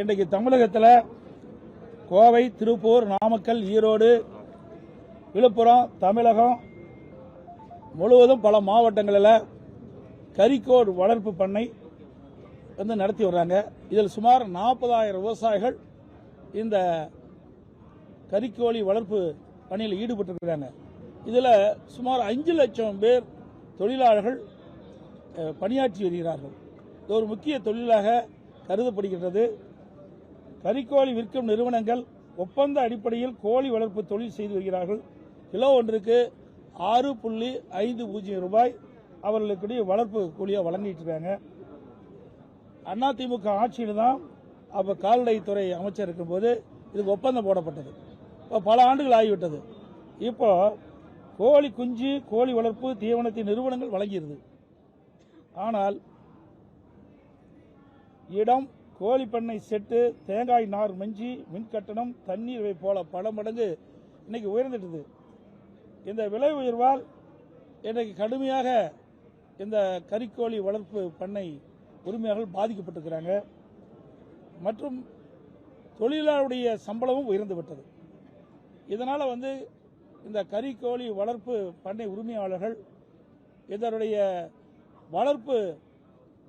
இன்றைக்கு தமிழகத்தில் கோவை, திருப்பூர், நாமக்கல், ஈரோடு, விழுப்புரம், தமிழகம் முழுவதும் பல மாவட்டங்களில் கறிக்கோழி வளர்ப்பு பண்ணை நடத்தி வர்றாங்க. இதில் சுமார் 40,000 விவசாயிகள் இந்த கறிக்கோழி வளர்ப்பு பணியில் ஈடுபட்டிருக்கிறாங்க. இதில் சுமார் 5 லட்சம் பேர் தொழிலாளர்கள் பணியாற்றி வருகிறார்கள். இது ஒரு முக்கிய தொழிலாக கருதப்படுகிறது. கறிக்கோழி விற்கும் நிறுவனங்கள் ஒப்பந்த அடிப்படையில் கோழி வளர்ப்பு தொழில் செய்து வருகிறார்கள். கிலோ ஒன்றுக்கு 6.50 ரூபாய் அவர்களுக்கு வளர்ப்பு கூலியாக வழங்கிட்டு இருக்காங்க. அதிமுக ஆட்சியில் தான் அப்போ கால்நடைத்துறை அமைச்சர் இருக்கும்போது இதுக்கு ஒப்பந்தம் போடப்பட்டது. இப்போ பல ஆண்டுகள் ஆகிவிட்டது. இப்போ கோழி குஞ்சு, கோழி வளர்ப்பு தீவனத்தின் நிறுவனங்கள் வழங்கியிருது. ஆனால் இடம், கோழி பண்ணை செட்டு, தேங்காய் நார் மஞ்சி, மின்கட்டணம், தண்ணீர் போல பல மடங்கு இன்னைக்கு உயர்ந்துட்டது. இந்த விலை உயர்வால் இன்றைக்கு கடுமையாக இந்த கறிக்கோழி வளர்ப்பு பண்ணை உரிமையாளர்கள் பாதிக்கப்பட்டிருக்கிறாங்க. மற்றும் தொழிலாளருடைய சம்பளமும் உயர்ந்து விட்டது. இதனால இந்த கறிக்கோழி வளர்ப்பு பண்ணை உரிமையாளர்கள் இதனுடைய வளர்ப்பு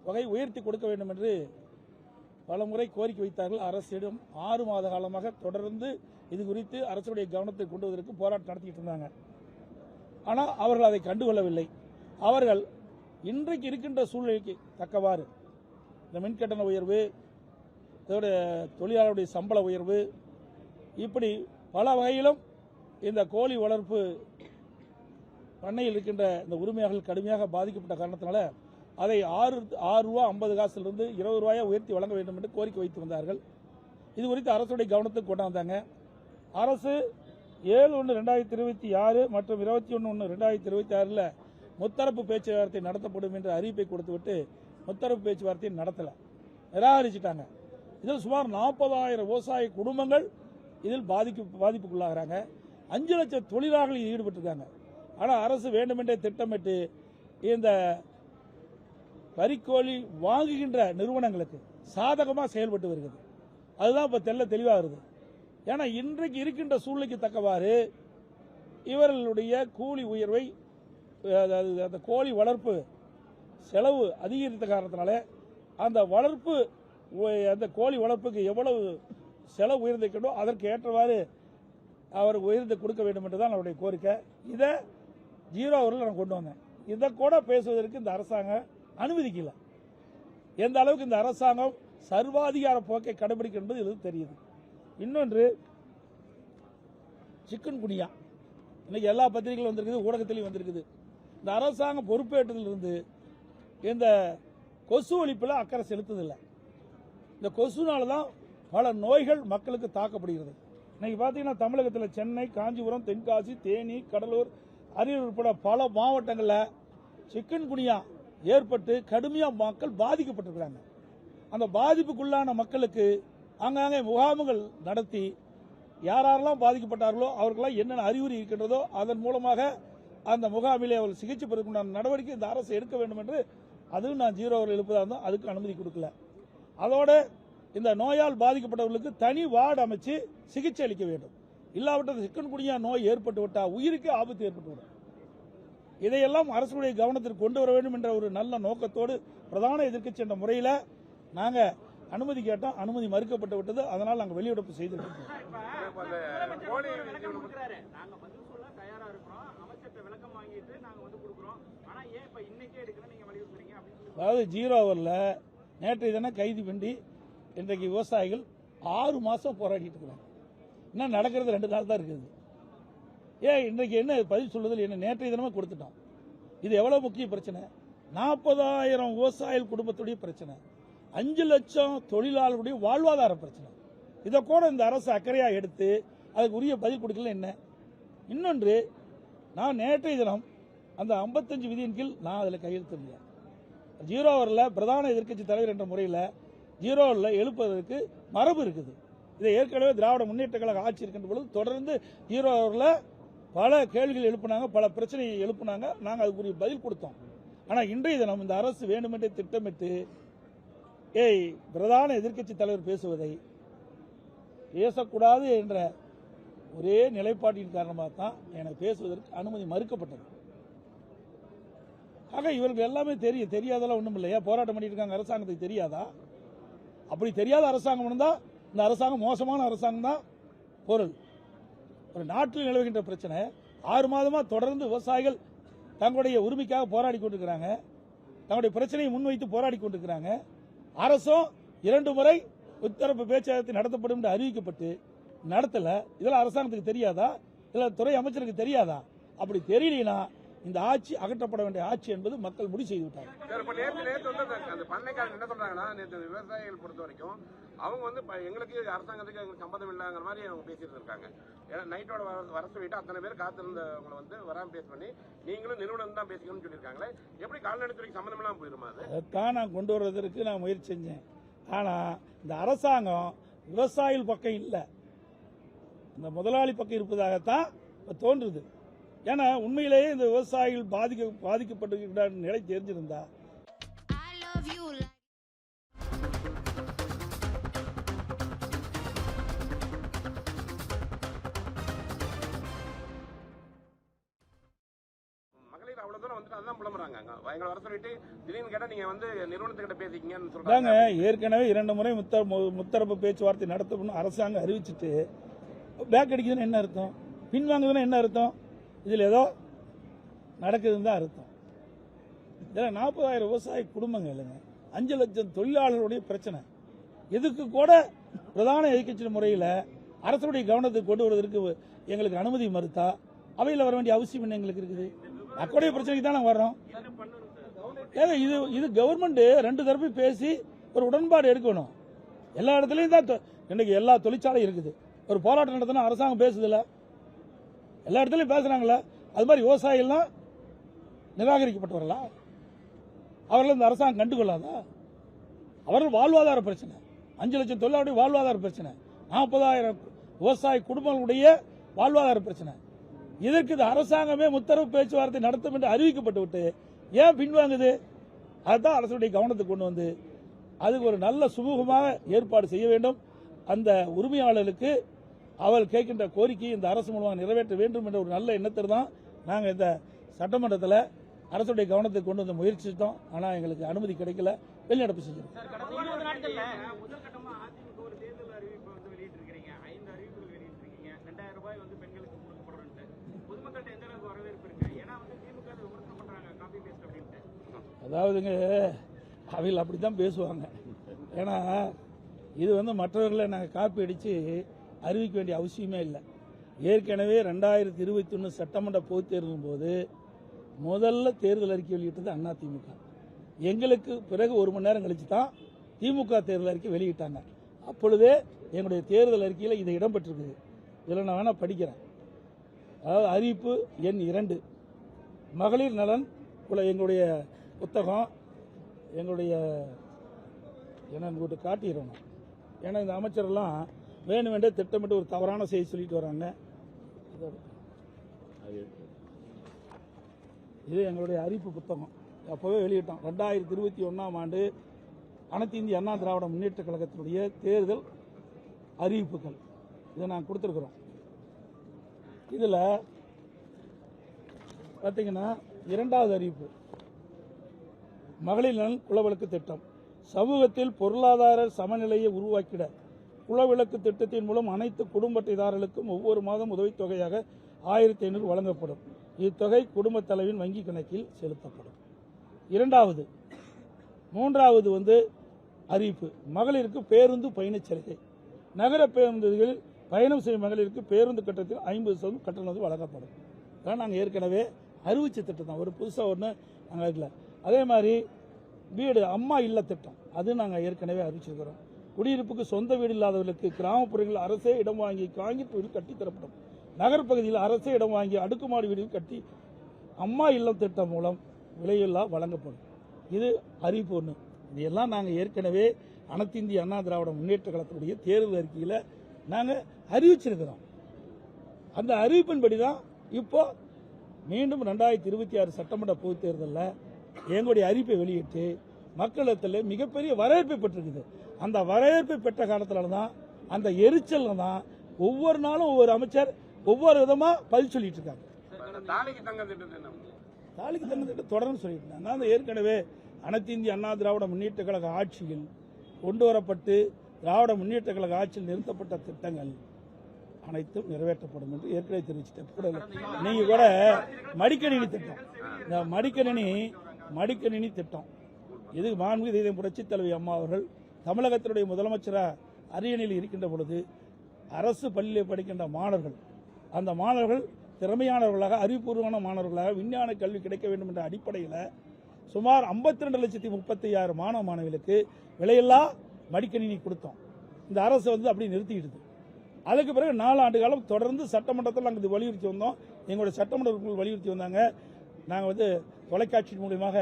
வகை உயர்த்தி கொடுக்க வேண்டும் என்று பலமுறை கோரிக்கை வைத்தார்கள். அரசிடம் 6 மாத காலமாக தொடர்ந்து இது குறித்து அரசுடைய கவனத்தை கொண்டு வருவதற்கு போராட்டம் நடத்திட்டு இருந்தாங்க. ஆனால் அவர்கள் அதை கண்டுகொள்ளவில்லை. அவர்கள் இன்றைக்கு இருக்கின்ற சூழ்நிலைக்கு தக்கவாறு இந்த மின்கட்டண உயர்வு, தொழிலாளருடைய சம்பள உயர்வு, இப்படி பல வகையிலும் இந்த கோழி வளர்ப்பு பண்ணையில் இருக்கின்ற இந்த உரிமையாளர்கள் கடுமையாக பாதிக்கப்பட்ட காரணத்தினால அதை 6 ரூபா 50 காசிலிருந்து 20 ரூபாயை உயர்த்தி வழங்க வேண்டும் என்று கோரிக்கை வைத்து வந்தார்கள். இது குறித்து அரசுடைய கவனத்துக்கு கொண்டு வந்தாங்க. அரசு 7/1/2026 மற்றும் 21/1/2026 முத்தரப்பு பேச்சுவார்த்தை நடத்தப்படும் என்ற அறிவிப்பை கொடுத்துவிட்டு முத்தரப்பு பேச்சுவார்த்தையை நடத்தல, நிராகரிச்சிட்டாங்க. இதில் சுமார் 40,000 விவசாய குடும்பங்கள் இதில் பாதிப்புக்குள்ளாகிறாங்க. 5 லட்சம் தொழிலாளர்கள் ஈடுபட்டிருக்காங்க. ஆனால் அரசு வேண்டுமென்றே திட்டமிட்டு இந்த கறிக்கோழி வாங்குகின்ற நிறுவனங்களுக்கு சாதகமாக செயல்பட்டு வருகிறது. அதுதான் இப்போ தெளிவாக வருது. ஏன்னா இன்றைக்கு இருக்கின்ற சூழ்நிலைக்கு தக்கவாறு இவர்களுடைய கூலி உயர்வை, அந்த கோழி வளர்ப்பு செலவு அதிகரித்த காரணத்தினால அந்த கோழி வளர்ப்புக்கு எவ்வளவு செலவு உயர்ந்திருக்கணும் அதற்கு ஏற்றவாறு அவர் உயர்ந்து கொடுக்க வேண்டும் என்றுதான் அவருடைய கோரிக்கை. இதை 0 அவரில் நான் கொண்டு வந்தேன். இதை கூட பேசுவதற்கு இந்த அரசாங்கம் அனுமதிக்கல. எந்த அளவுக்கு இந்த அரசாங்கம் சர்வாதிகார போக்கை கடைபிடிக்கும் என்பது இது தெரியுது. இன்னொன்று, சிக்கன் குனியா இன்னைக்கு எல்லா பத்திரிகைகளும் வந்திருக்குது, ஊடகத்திலையும் வந்திருக்குது. இந்த அரசாங்கம் பொறுப்பேற்றதிலிருந்து இந்த கொசு ஒழிப்பில் அக்கறை செலுத்துதில்லை. இந்த கொசுனால தான் பல நோய்கள் மக்களுக்கு தாக்கப்படுகிறது. இன்னைக்கு பார்த்தீங்கன்னா தமிழகத்தில் சென்னை, காஞ்சிபுரம், தென்காசி, தேனி, கடலூர், அரியலூர் உட்பட பல மாவட்டங்களில் சிக்கன் குனியா ஏற்பட்டு கடுமையாக மக்கள் பாதிக்கப்பட்டிருக்கிறாங்க. அந்த பாதிப்புக்குள்ளான மக்களுக்கு ஆங்காங்கே முகாம்கள் நடத்தி யாரெல்லாம் பாதிக்கப்பட்டார்களோ அவர்களெல்லாம் என்னென்ன அறிகுறி இருக்கின்றதோ அதன் மூலமாக அந்த முகாமிலே அவர்கள் சிகிச்சை பெறுவதற்கான நடவடிக்கை இந்த அரசு எடுக்க வேண்டும் என்று அதுவும் நான் 0 அவர்கள் எழுப்பதாக இருந்தோம். அதுக்கு அனுமதி கொடுக்கல. அதோட இந்த நோயால் பாதிக்கப்பட்டவர்களுக்கு தனி வார்டு அமைச்சு சிகிச்சை அளிக்க வேண்டும். இல்லாவிட்டால் சிக்கன் குனியா நோய் ஏற்பட்டு விட்டால் உயிருக்கு ஆபத்து ஏற்பட்டுவிடும். இதையெல்லாம் அரசுடைய கவனத்திற்கு கொண்டு வர வேண்டும் என்ற ஒரு நல்ல நோக்கத்தோடு பிரதான எதிர்க்கட்சி என்ற முறையில் நாங்கள் அனுமதி கேட்டோம். அனுமதி மறுக்கப்பட்டு விட்டது. அதனால் நாங்கள் வெளியிடப்பு செய்திருக்கோம். அதாவது 0 அவரில் நேற்றைய தினம் கைது பண்ணி இன்றைக்கு விவசாயிகள் 6 மாசம் போராடிட்டு இருக்கிறாங்க. இன்னும் நடக்கிறது 2 நாள் தான் இருக்குது. ஏன் இன்றைக்கு என்ன பதில் சொல்லுதல் என்ன? நேற்றைய தினமே கொடுத்துட்டோம். இது எவ்வளவு முக்கிய பிரச்சனை? 40,000 விவசாயிகள் குடும்பத்துடைய பிரச்சனை, 5 லட்சம் தொழிலாளர்களுடைய வாழ்வாதார பிரச்சனை. இதை கூட இந்த அரசு அக்கறையாக எடுத்து அதுக்கு உரிய பதில் கொடுக்கல என்ன? இன்னொன்று, நான் நேற்றைய தினம் அந்த 55 விதியின் கீழ் நான் அதில் கையெழுத்திருந்தேன். 0 அவரில் பிரதான எதிர்க்கட்சி தலைவர் என்ற முறையில் 0 அவரில் எழுப்புவதற்கு மரபு இருக்குது. இதை ஏற்கனவே திராவிட முன்னேற்ற கழக ஆட்சி இருக்கின்ற பொழுது தொடர்ந்து 0 அவரில் பல கேள்விகள் எழுப்பினாங்க, பல பிரச்சனையை எழுப்பினாங்க. நாங்கள் அதுக்குரிய பதில் கொடுத்தோம். ஆனால் இன்றைய தினம் இந்த அரசு வேண்டுமென்றே திட்டமிட்டு பிரதான எதிர்க்கட்சி தலைவர் பேசுவதை பேசக்கூடாது என்ற ஒரே நிலைப்பாட்டின் காரணமாக தான் எனக்கு பேசுவதற்கு அனுமதி மறுக்கப்பட்டது. ஆக இவர்கள் எல்லாமே தெரியும், தெரியாதெல்லாம் ஒன்றும் இல்லையா? போராட்டம் பண்ணிட்டு இருக்காங்க, அரசாங்கத்துக்கு தெரியாதா? அப்படி தெரியாத அரசாங்கம் இருந்தால் இந்த அரசாங்கம் மோசமான அரசாங்கம் தான் பொருள். ஒரு நாட்டில் நிலவுகின்ற பிரச்சனை 6 மாதமாக தொடர்ந்து விவசாயிகள் தங்களுடைய உரிமைக்காக போராடி கொண்டிருக்கிறாங்க, தங்களுடைய பிரச்சனையை முன்வைத்து போராடி கொண்டிருக்கிறாங்க. அரசும் 2 முறை முத்தரப்பு பேச்சுவார்த்தை நடத்தப்படும் என்று அறிவிக்கப்பட்டு நடத்தல. இதெல்லாம் அரசாங்கத்துக்கு தெரியாதா? இதில் துறை அமைச்சருக்கு தெரியாதா? அப்படி தெரியலனா இந்த ஆட்சி அகற்றப்பட வேண்டிய ஆட்சி என்பது மக்கள் முடிவு செய்து விட்டாங்க. அந்த பண்ணைக்காரங்க என்ன சொல்றாங்கன்னா, நேற்று விவசாயிகள் பொறுத்த வரைக்கும் அவங்க வந்து எங்களுக்கு அரசாங்கத்துக்கு எங்களுக்கு சம்பந்தம் இல்லைங்கிற மாதிரி அவங்க பேசிட்டு இருக்காங்க. ஏன்னா நைட்டோட வர சொல்லிட்டு அத்தனை பேர் காத்திருந்தவங்களை வந்து வராம பேஸ் பண்ணி நீங்களும் நிறுவனம் தான் பேசிக்கணும்னு சொல்லியிருக்காங்களே, எப்படி கால்நடைத்துறைக்கு சம்பந்தம் இல்லாமல் போயிருமா? அதைத்தான் நான் கொண்டு வர்றதற்கு நான் முயற்சி செஞ்சேன். ஆனா இந்த அரசாங்கம் விவசாயிகள் பக்கம் இல்லை, இந்த முதலாளி பக்கம் இருப்பதாகத்தான் தோன்றுது. ஏன்னா உண்மையிலேயே இந்த விவசாயிகள் பாதிக்கப்பட்டிருக்கிற நிலை தெரிஞ்சிருந்தா மகளிர் அவ்வளவு தூரம் வந்துட்டு அதான் புலம்புறாங்க. எங்களை வர சொல்லிட்டு திடீர்னு கேட்டா நீங்க வந்து நிறுவனத்துக்கிட்ட பேசிக்கீங்கன்னு சொல்றாங்க. ஏற்கனவே 2 முறை முத்தரப்பு பேச்சுவார்த்தை நடத்தணும் அரசாங்கம் அறிவிச்சுட்டு பேக் அடிக்குதுன்னு என்ன அர்த்தம்? பின்வாங்குதுன்னு என்ன அர்த்தம்? இதில் ஏதோ நடக்குதுன்னு தான் அர்த்தம். இதில் 40,000 விவசாய குடும்பங்கள் இல்லைங்க, 5 லட்சம் தொழிலாளர்களுடைய பிரச்சனை. இதுக்கு கூட பிரதான எதிர்க்கட்சி முறையில் அரசுடைய கவனத்துக்கு கொண்டு வருவதற்கு எங்களுக்கு அனுமதி மறுத்தா அவையில் வர வேண்டிய அவசியம் என்ன எங்களுக்கு இருக்குது? மக்களுடைய பிரச்சனைக்கு தான் நாங்கள் வர்றோம். ஏன்னா இது கவர்மெண்ட் 2 தரப்பு பேசி ஒரு உடன்பாடு எடுக்கணும். எல்லா இடத்துலையும் தான் இன்னைக்கு எல்லா தொழிற்சாலையும் இருக்குது. ஒரு போராட்டம் நடத்தினா அரசாங்கம் பேசுதில்ல, எல்லா இடத்துலையும் பேசுறாங்களா? அது மாதிரி விவசாயிகள்லாம் நிராகரிக்கப்பட்டவர்களா? அவர்கள் இந்த அரசாங்கம் கண்டுகொள்ளாதா? அவர்கள் வாழ்வாதார பிரச்சனை, 5 லட்சம் தொழிலாளருடைய வாழ்வாதார பிரச்சனை, 40,000 விவசாய குடும்பங்களுடைய வாழ்வாதார பிரச்சனை. இதற்கு இந்த அரசாங்கமே முத்தரவு பேச்சுவார்த்தை நடத்தும் என்று அறிவிக்கப்பட்டு விட்டு ஏன் பின்வாங்குது? அதுதான் அரசுடைய கவனத்துக்கு கொண்டு வந்து அதுக்கு ஒரு நல்ல சுமூகமாக ஏற்பாடு செய்ய வேண்டும். அந்த உரிமையாளர்களுக்கு அவள் கேட்கின்ற கோரிக்கையை இந்த அரசு மூலமாக நிறைவேற்ற வேண்டும் என்ற ஒரு நல்ல எண்ணத்தில் தான் நாங்கள் இந்த சட்டமன்றத்தில் அரசுடைய கவனத்துக்கு கொண்டு வந்து முயற்சித்தோம். ஆனால் எங்களுக்கு அனுமதி கிடைக்கல, வெளிநடப்பு செஞ்சோம். அதாவதுங்க அவையில் அப்படித்தான் பேசுவாங்க. ஏன்னா இது மற்றவர்களை நாங்கள் காப்பி அடித்து அறிவிக்க வேண்டிய அவசியமே இல்லை. ஏற்கனவே 2021 சட்டமன்ற பொதுத் தேர்தலின் போது முதல்ல தேர்தல் அறிக்கை வெளியிட்டது அதிமுக. எங்களுக்கு பிறகு 1 மணி நேரம் கழிச்சு தான் திமுக தேர்தல் அறிக்கை வெளியிட்டாங்க. அப்பொழுதே எங்களுடைய தேர்தல் அறிக்கையில் இது இடம்பெற்றிருக்குது. இதில் நான் வேணா படிக்கிறேன். அதாவது அறிவிப்பு எண் 2 மகளிர் நலன் எங்களுடைய புத்தகம், எங்களுடைய என்ன காட்டிடணும். ஏன்னா இந்த அமைச்சரெல்லாம் வேணுமென்றே திட்டமிட்டு ஒரு தவறான செய்தி சொல்லிட்டு வராங்க. இது எங்களுடைய அறிவிப்பு புத்தகம், அப்போவே வெளியிட்டோம். 2021ஆம் ஆண்டு அனைத்து இந்திய அண்ணா திராவிட முன்னேற்ற கழகத்தினுடைய தேர்தல் அறிவிப்புகள் இதை நாங்கள் கொடுத்துருக்குறோம். இதில் பார்த்தீங்கன்னா 2வது அறிவிப்பு மகளிர் நலன் குலவிளக்கு திட்டம். சமூகத்தில் பொருளாதார சமநிலையை உருவாக்கிட குலவிளக்கு திட்டத்தின் மூலம் அனைத்து குடும்ப அட்டைதாரர்களுக்கும் ஒவ்வொரு மாதம் உதவித்தொகையாக 1500 வழங்கப்படும். இத்தொகை குடும்ப தலைவின் வங்கி கணக்கில் செலுத்தப்படும். 2வது 3வது அறிவிப்பு மகளிருக்கு பேருந்து பயணச் சலுகை. நகர பேருந்துகளில் பயணம் செய்யும் மகளிருக்கு பேருந்து கட்டணத்தில் 50% கட்டணம் வழங்கப்படும். அதான் நாங்கள் ஏற்கனவே அறிவிச்ச திட்டம் தான், ஒரு புதுசாக ஒன்று நாங்கள் இருக்கல. அதே மாதிரி வீடு அம்மா இல்ல திட்டம், அது நாங்கள் ஏற்கனவே அறிவிச்சிருக்கிறோம். குடியிருப்புக்கு சொந்த வீடு இல்லாதவர்களுக்கு கிராமப்புறங்களில் அரசே இடம் வாங்கி காங்கிரீட் வீடு கட்டி தரப்படும். நகர்ப்பகுதியில் அரசே இடம் வாங்கி அடுக்குமாடி வீடு கட்டி அம்மா இல்லம் திட்டம் மூலம் விலையில்லா வழங்கப்படும். இது அறிவிப்பு 1. இதையெல்லாம் நாங்கள் ஏற்கனவே அனைத்து இந்திய அண்ணா திராவிட முன்னேற்ற கழகத்துடைய தேர்தல் அறிக்கையில் நாங்கள் அறிவிச்சிருக்கிறோம். அந்த அறிவிப்பின்படி தான் இப்போ மீண்டும் 2026 சட்டமன்ற பொதுத் தேர்தலில் எங்களுடைய அறிவிப்பை வெளியிட்டு மக்களிடத்தில் மிகப்பெரிய வரவேற்பை பெற்றிருக்குது. அந்த வரவேற்பை பெற்ற காலத்துல தான், அந்த எரிச்சல் தான் ஒவ்வொரு நாளும் ஒவ்வொரு அமைச்சர் ஒவ்வொரு விதமா பதில் சொல்லிட்டு இருக்காங்க. தாலிக்கு தங்க திட்டத்தை என்ன? தாலிக்கு தங்க திட்டம் தொடர்ந்து சொல்லிட்டு இருக்காங்க. நான் ஏற்கனவே அனைத்து இந்திய அண்ணா திராவிட முன்னேற்ற கழக ஆட்சியில் கொண்டு வரப்பட்டு திராவிட முன்னேற்ற கழக ஆட்சியில் நிறுத்தப்பட்ட திட்டங்கள் அனைத்தும் நிறைவேற்றப்படும் என்று ஏற்கனவே தெரிவிச்சிட்டேன். நீங்க கூட மடிக்கணினி திட்டம், இந்த மடிக்கணினி திட்டம் இது மாண்புமிகு தெய்வம் புரட்சி தலைவி அம்மா அவர்கள் தமிழகத்தினுடைய முதலமைச்சராக அரியணையில் இருக்கின்ற பொழுது அரசு பள்ளியில் படிக்கின்ற மாணவர்கள், அந்த மாணவர்கள் திறமையானவர்களாக அறிவுபூர்வமான மாணவர்களாக விஞ்ஞான கல்வி கிடைக்க வேண்டும் என்ற அடிப்படையில் சுமார் 52,36,000 மாணவ மாணவிகளுக்கு விலையில்லா மடிக்கணினி கொடுத்தோம். இந்த அரசு அப்படி நிறுத்திக்கிடுது. அதுக்கு பிறகு 4 ஆண்டு காலம் தொடர்ந்து சட்டமன்றத்தில் நாங்கள் இது வலியுறுத்தி வந்தோம். எங்களுடைய சட்டமன்ற உறுப்பினர்கள் வலியுறுத்தி வந்தாங்க. நாங்கள் தொலைக்காட்சி மூலமாக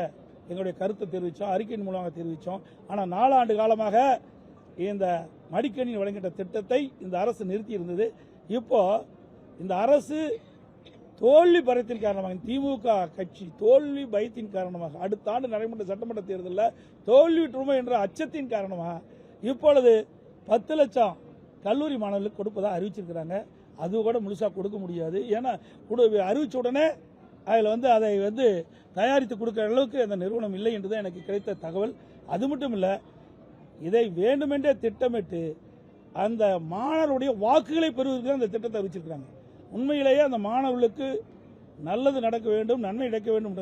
எங்களுடைய கருத்தை தெரிவித்தோம், அறிக்கையின் மூலமாக தெரிவித்தோம். ஆனால் 4 ஆண்டு காலமாக இந்த மடிக்கணினி வழங்கிட்ட திட்டத்தை இந்த அரசு நிறுத்தி இருந்தது. இப்போ இந்த அரசு தோல்வி பயத்தின் காரணமாக, திமுக கட்சி தோல்வி பயத்தின் காரணமாக, அடுத்த ஆண்டு நடைபெற்ற சட்டமன்ற தேர்தலில் தோல்வியுற்றுமோ என்ற அச்சத்தின் காரணமாக இப்பொழுது 10 லட்சம் கல்லூரி மாணவர்களுக்கு கொடுப்பதாக அறிவிச்சிருக்கிறாங்க. அது கூட முழுசாக கொடுக்க முடியாது. ஏன்னா அறிவிச்ச உடனே அதில் அதை தயாரித்து கொடுக்கிற அளவுக்கு அந்த நிறுவனம் இல்லை என்றுதான் எனக்கு கிடைத்த தகவல். அது மட்டும் இல்லை, இதை வேண்டுமென்றே திட்டமிட்டு அந்த மாணவருடைய வாக்குகளை பெறுவதற்கு அந்த திட்டத்தை அறிவிச்சிருக்கிறாங்க. உண்மையிலேயே அந்த மாணவர்களுக்கு நல்லது நடக்க வேண்டும், நன்மை நடக்க வேண்டும்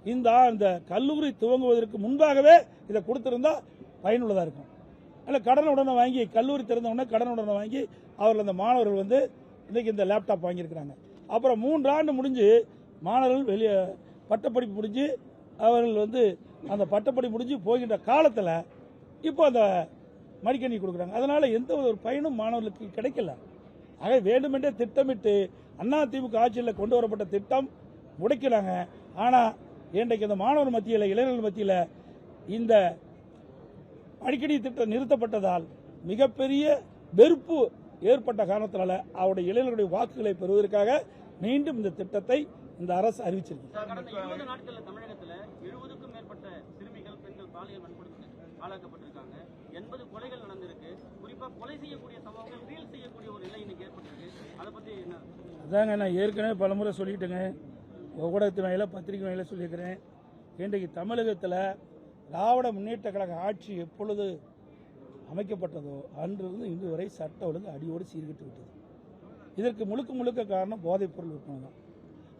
இருந்தால் இந்த கல்லூரி துவங்குவதற்கு முன்பாகவே இதை கொடுத்திருந்தா பயனுள்ளதாக இருக்கும். இல்லை கடன் உடனே வாங்கி, கல்லூரி திறந்த உடனே கடன் உடனே வாங்கி அவர்கள் அந்த மாணவர்கள் இன்னைக்கு இந்த லேப்டாப் வாங்கியிருக்கிறாங்க. அப்புறம் 3 ஆண்டு முடிஞ்சு மாணவர்கள் வெளியே பட்டப்படிப்பு முடிஞ்சு அவர்கள் அந்த பட்டப்படிப்பு முடிஞ்சு போகின்ற காலத்தில் இப்போ அந்த மடிக்கணினி கொடுக்குறாங்க. அதனால எந்த ஒரு பயனும் மாணவர்களுக்கு கிடைக்கல. ஆக வேண்டுமென்றே திட்டமிட்டு அதிமுக ஆட்சியில் கொண்டு வரப்பட்ட திட்டம் முடக்கிறாங்க. ஆனால் இன்றைக்கு இந்த மாணவர் மத்தியில், இளைஞர்கள் மத்தியில் இந்த மடிக்கணினி திட்டம் நிறுத்தப்பட்டதால் மிகப்பெரிய வெறுப்பு ஏற்பட்ட காரணத்தினால அவருடைய இளைஞர்களுடைய வாக்குகளை பெறுவதற்காக மீண்டும் இந்த திட்டத்தை இந்த அரசு அறிவிச்சிருக்கு. கடந்த 20 நாட்களில் தமிழகத்தில் 70க்கும் மேற்பட்ட சிறுமிகள், பெண்கள் பாலியல் வன்கொடுமைக்கு ஆளாக்கப்பட்டிருக்காங்க. 80 கொலைகள் நடந்திருக்கு. குறிப்பாக கொலை செய்யக்கூடிய சம்பவங்கள் ரீல் செய்யக்கூடிய ஒரு நிலை இன்னைக்கு ஏற்பட்டிருக்கு. அதை பத்தி என்ன? அதாங்க, நான் ஏற்கனவே பலமுறை சொல்லிட்டேங்க, ஊடகத்தின் வாயில, பத்திரிகை வாயில சொல்லியிருக்கிறேன். இன்றைக்கு தமிழகத்தில் திராவிட முன்னேற்ற கழக ஆட்சி எப்பொழுது அமைக்கப்பட்டதோ அன்றிலிருந்து இன்று வரை சட்ட ஒழுங்கு அடியோடு சீர்கிட்டு விட்டது. இதற்கு முழுக்க காரணம் போதைப்பொருள் விற்பனை தான்.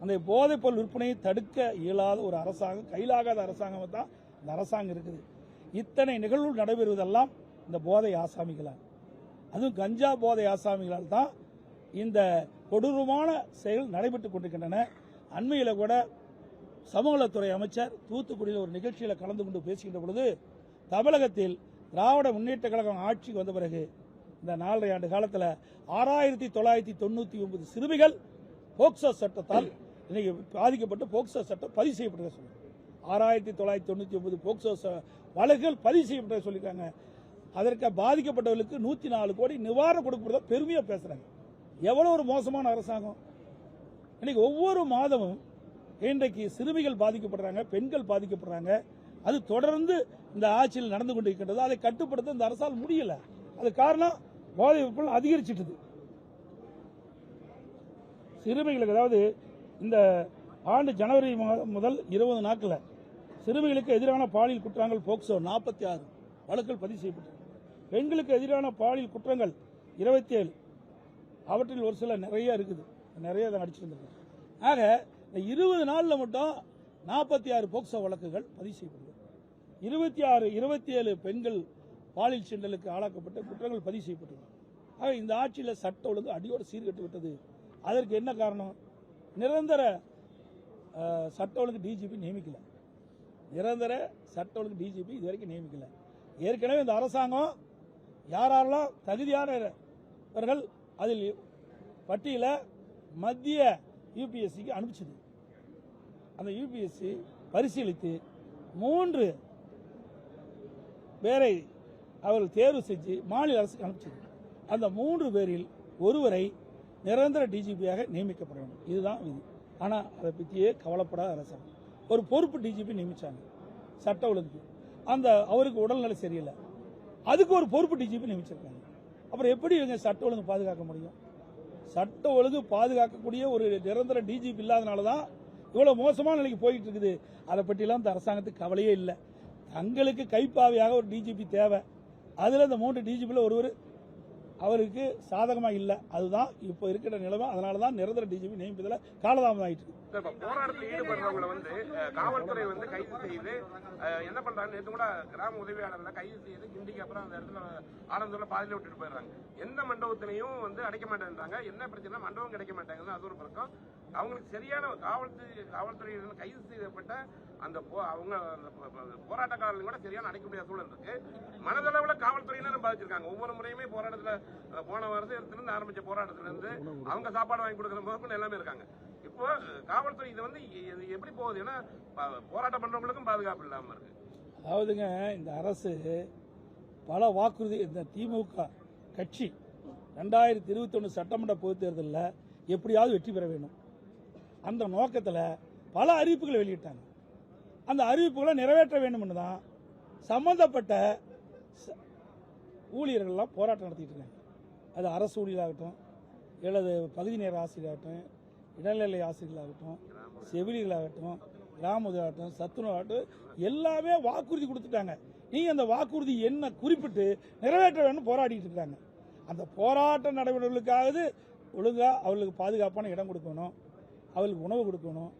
அந்த போதைப்பொருள் விற்பனையை தடுக்க இயலாத ஒரு அரசாங்கம், கையிலாகாத அரசாங்கம் தான் இந்த அரசாங்கம் இருக்குது. இத்தனை நிகழ்வுகள் நடைபெறுவதெல்லாம் இந்த போதை ஆசாமிகளால், அதுவும் கஞ்சா போதை ஆசாமிகளால் தான் இந்த கொடூரமான செயல் நடைபெற்றுக் கொண்டிருக்கின்றன. அண்மையில் கூட சமூகத்துறை அமைச்சர் தூத்துக்குடியில் ஒரு நிகழ்ச்சியில் கலந்து கொண்டு பேசுகின்ற பொழுது, தமிழகத்தில் திராவிட முன்னேற்ற கழகம் ஆட்சிக்கு வந்த பிறகு இந்த 4.5 ஆண்டு காலத்தில் 6,999 சிறுமிகள் போக்சோ சட்டத்தால் இன்னைக்கு பாதிக்கப்பட்டு போக்சோ சட்டம் பதிவு செய்யப்பட்டதை சொல்லுங்க. 6,999 போக்சோ வழக்குகள் பதிவு செய்யப்பட்டதை சொல்லியிருக்காங்க. அதற்கு பாதிக்கப்பட்டவர்களுக்கு 104 கோடி நிவாரணம் கொடுக்கப்படுறத பெருமையா பேசுறாங்க. எவ்வளவு ஒரு மோசமான அரசாங்கம்! இன்னைக்கு ஒவ்வொரு மாதமும் இன்றைக்கு சிறுமிகள் பாதிக்கப்படுறாங்க, பெண்கள் பாதிக்கப்படுறாங்க. அது தொடர்ந்து இந்த ஆட்சியில் நடந்து கொண்டிருக்கின்றது. அதை கட்டுப்படுத்த இந்த அரசால் முடியல. அது காரணம் போதை விற்பனை அதிகரிச்சிட்டது. சிறுமிகளுக்கு, அதாவது இந்த ஆண்டு ஜனவரி முதல் 20 நாட்கள் சிறுமிகளுக்கு எதிரான பாலியல் குற்றங்கள் போக்சோ 46 வழக்குகள் பதிவு செய்யப்பட்டது. பெண்களுக்கு எதிரான பாலியல் குற்றங்கள் 27, அவற்றில் ஒரு சில நிறைய இருக்குது, நிறைய அடிச்சிருந்திருக்கு. ஆக இந்த 20 நாளில் மட்டும் 46 போக்சோ வழக்குகள் பதிவு செய்யப்பட்டது. 27 பெண்கள் பாலியல் சீண்டலுக்கு ஆளாக்கப்பட்ட குற்றங்கள் பதிவு செய்யப்பட்டது. ஆக இந்த ஆட்சியில் சட்ட ஒழுங்கு அடியோடு சீர்கட்டு விட்டது. அதற்கு என்ன காரணம்? நிரந்தர சட்ட ஒழுங்கு டிஜிபி நியமிக்கல. நிரந்தர சட்ட ஒழுங்கு டிஜிபி இதுவரைக்கும் நியமிக்கல. ஏற்கனவே இந்த அரசாங்கம் யாரெல்லாம் தகுதியானவர்கள் அதில் பட்டியல மத்திய யூபிஎஸ்சிக்கு அனுப்பிச்சது. அந்த யூபிஎஸ்சி பரிசீலித்து 3 பேரை அவர்கள் தேர்வு செஞ்சு மாநில அரசுக்கு அனுப்பிச்சது. அந்த 3 பேரில் ஒருவரை நிரந்தர டிஜிபியாக நியமிக்கப்பட வேண்டும். இதுதான் விதி. ஆனால் அதை பற்றியே கவலைப்படாத அரசாங்கம் ஒரு பொறுப்பு டிஜிபி நியமிச்சாங்க சட்ட ஒழுங்கு. அந்த அவருக்கு உடல்நிலை சரியில்லை, அதுக்கு ஒரு பொறுப்பு டிஜிபி நியமிச்சிருக்காங்க. அப்புறம் எப்படி இவங்க சட்ட ஒழுங்கு பாதுகாக்க முடியும்? சட்ட ஒழுங்கு பாதுகாக்கக்கூடிய ஒரு நிரந்தர டிஜிபி இல்லாதனால தான் இவ்வளவு மோசமான நிலைக்கு போயிட்டு இருக்குது. அதை பற்றிலாம் இந்த அரசாங்கத்துக்கு கவலையே இல்லை. தங்களுக்கு கைப்பாவையாக ஒரு டிஜிபி தேவை. அதுல இந்த 3 டிஜிபியில் ஒருவர் அவருக்கு சாதகமா இல்லை. அதுதான் இப்போ இருக்கிற நிலைமை. அதனாலதான் நிரந்தர டிஜிபி நியமிப்பதில் காலதாமதம் ஆயிட்டு இருக்கு. இப்ப போராட்டத்தில் ஈடுபடுறவங்களை வந்து காவல்துறை வந்து கைது செய்து என்ன பண்றாங்க? நேற்று கூட கிராம உதவியாளர்களை கைது செய்து கிண்டிக்கு அப்புறம் அந்த இடத்துல ஆனந்தூர்ல பாதியில விட்டுட்டு போயிடுறாங்க. எந்த மண்டபத்திலையும் வந்து அடைக்க மாட்டேன்றாங்க. என்ன பிரச்சனை? மண்டபம் கிடைக்க மாட்டேங்குது. அது ஒரு பக்கம். அவங்களுக்கு சரியான காவல்துறை கைது செய்யப்பட்ட அந்த அவங்க போராட்டக்காரர்கள் கூட சரியான அடைக்க முடியாத சூழல் இருக்கு. மனதளவுல காவல்துறையினரும் பாதிச்சிருக்காங்க. ஒவ்வொரு முறையுமே போராட்டத்துல போன வருஷத்துல ஆரம்பிச்ச போராட்டத்துல இருந்து அவங்க சாப்பாடு வாங்கி கொடுக்குற முதற்கொண்டு எல்லாமே இருக்காங்க. இப்போ காவல்துறை இது வந்து எப்படி போகுது? ஏன்னா போராட்டம் பண்றவங்களுக்கும் பாதுகாப்பு இல்லாம இருக்கு. அதாவதுங்க, இந்த அரசு பல வாக்குறுதி, இந்த திமுக கட்சி 2021 சட்டமன்ற பொதுத் தேர்தலில் எப்படியாவது வெற்றி பெற வேண்டும் அந்த நோக்கத்தில் பல அறிவிப்புகளை வெளியிட்டாங்க. அந்த அறிவிப்புகளை நிறைவேற்ற வேண்டும் தான் சம்பந்தப்பட்ட ஊழியர்கள்லாம் போராட்டம் நடத்திட்டு இருக்காங்க. அது அரசு ஊழியர்களாகட்டும், அல்லது பகுதி நேர ஆசிரியராகட்டும், இடைநிலை ஆசிரியர்களாகட்டும், செவிலியர்களாகட்டும், கிராம உதவியாகட்டும், சத்துணவாகட்டும், எல்லாமே வாக்குறுதி கொடுத்துட்டாங்க. நீங்க அந்த வாக்குறுதி என்ன குறிப்பிட்டு நிறைவேற்ற வேண்டும் போராடிட்டு இருக்காங்க. அந்த போராட்ட நடைமுறைகளுக்காவது ஒழுங்கா அவர்களுக்கு பாதுகாப்பான இடம் கொடுக்கணும், அவர்களுக்கு உணவு கொடுக்கணும்,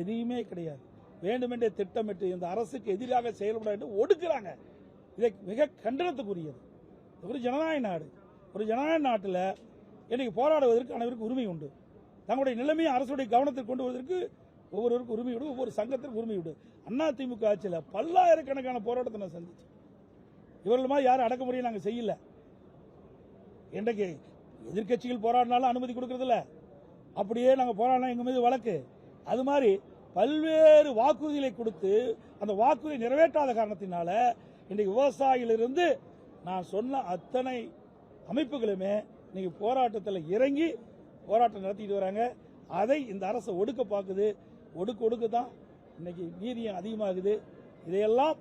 எதையுமே கிடையாது. வேண்டுமென்றே திட்டமிட்டு இந்த அரசுக்கு எதிராக செயல்பட வேண்டும் ஒடுக்குறாங்க. இதை மிக கண்டனத்துக்குரியது. ஒரு ஜனநாயக நாடு. ஒரு ஜனநாயக நாட்டில் இன்னைக்கு போராடுவதற்கு அனைவருக்கும் உரிமை உண்டு. தங்களுடைய நிலைமையை அரசுடைய கவனத்தில் கொண்டு வருவதற்கு ஒவ்வொருவருக்கும் உரிமை உண்டு, ஒவ்வொரு சங்கத்திற்கும் உரிமை உண்டு. அதிமுக ஆட்சியில் பல்லாயிரக்கணக்கான போராட்டத்தை நான் சந்திச்சேன். இவர்கள் மாதிரி யாரும் அடக்குமுறையை நாங்கள் செய்யல. இன்றைக்கு எதிர்கட்சிகள் போராடினாலும் அனுமதி கொடுக்கறதில்ல. அப்படியே நாங்கள் போராடினா எங்க மீது வழக்கு. அது மாதிரி பல்வேறு வாக்குறுதிகளை கொடுத்து அந்த வாக்குறுதி நிறைவேற்றாத காரணத்தினால இன்றைக்கு விவசாயிகளிலிருந்து நான் சொன்ன அத்தனை அமைப்புகளுமே இன்னைக்கு போராட்டத்தில் இறங்கி போராட்டம் நடத்திட்டு வராங்க. அதை இந்த அரசு ஒடுக்க பார்க்குது. ஒடுக்க தான் இன்னைக்கு வீரியம் அதிகமாகுது. இதையெல்லாம்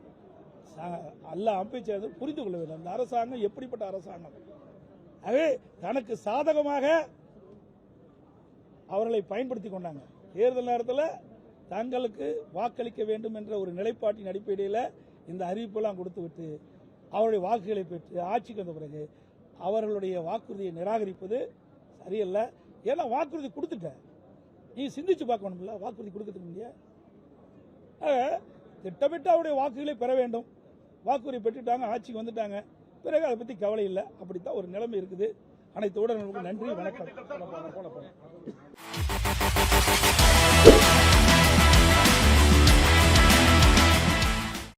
எல்லா அமைச்சர்கள் புரிந்து கொள்ள வேண்டும். இந்த அரசாங்கம் எப்படிப்பட்ட அரசாங்கம்? ஆகவே தனக்கு சாதகமாக அவர்களை பயன்படுத்தி கொண்டாங்க. தேர்தல் நேரத்தில் தங்களுக்கு வாக்களிக்க வேண்டும் என்ற ஒரு நிலைப்பாட்டின் அடிப்படையில் இந்த அறிவிப்பெல்லாம் கொடுத்து விட்டு அவருடைய வாக்குகளை பெற்று ஆட்சிக்கு வந்த பிறகு அவர்களுடைய வாக்குறுதியை நிராகரிப்பது சரியல்ல. ஏன்னா வாக்குறுதி கொடுத்துட்ட, நீ சிந்திச்சு பார்க்கணும்ல. வாக்குறுதி கொடுக்கறதுக்கு முடியாது. திட்டமிட்டு அவருடைய வாக்குகளை பெற வேண்டும். வாக்குறுதி பெற்றுட்டாங்க, ஆட்சிக்கு வந்துட்டாங்க, பிறகு அதை பத்தி கவலை இல்லை. அப்படித்தான் ஒரு நிலைமை இருக்குது. அனைத்து ஊடகங்களுக்கும் நன்றி, வணக்கம்.